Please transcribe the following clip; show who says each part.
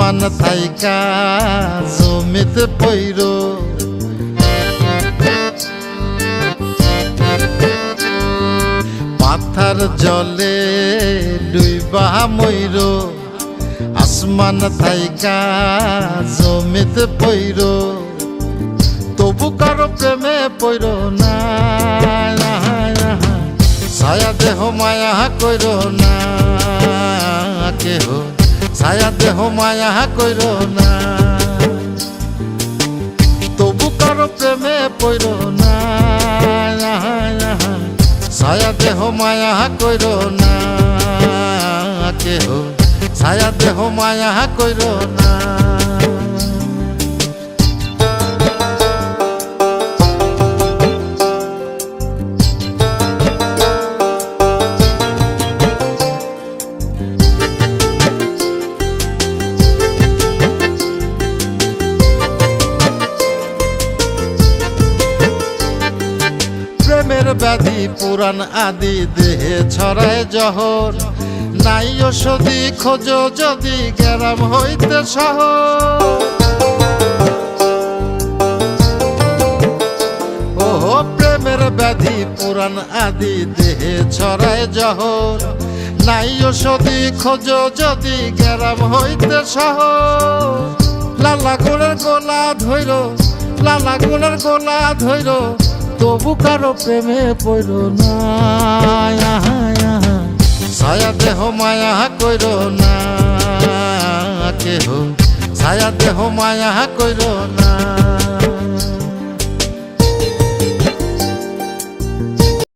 Speaker 1: আসমান থাইকা জমিতে পইরো পাথার জলে ডুইবা মইরো আসমান থাইকা জমিতে পইরো তবু কারো প্রেমে পইরো না ছায়া দেহ মায়া কইরো না কেহ ছায়া দেহ মায়া কইরো না তবু কারো প্রেমে পইরো না ছায়া দেহ মায়া কইরো না কেহ ছায়া দেহ মায়া কইরো না প্রেমের ব্যাধি পুরাণ আদি দেহে ছড়ায় জহর নাই ওষুধি খোঁজো যদি গ্রাম হইতে শহর ও প্রেমের ব্যাধি পুরাণ আদি দেহে ছড়ায় জহর নাই ওষুধি খোঁজো যদি গ্রাম হইতে শহর লালা গুণের গোলা ধইর লালা গুণের গোলা ধইর তবু কারো প্রেমে পইরো না ছায়া দেহ মায়া কইরো না কেহ ছায়া দেহ মায়া কইরো না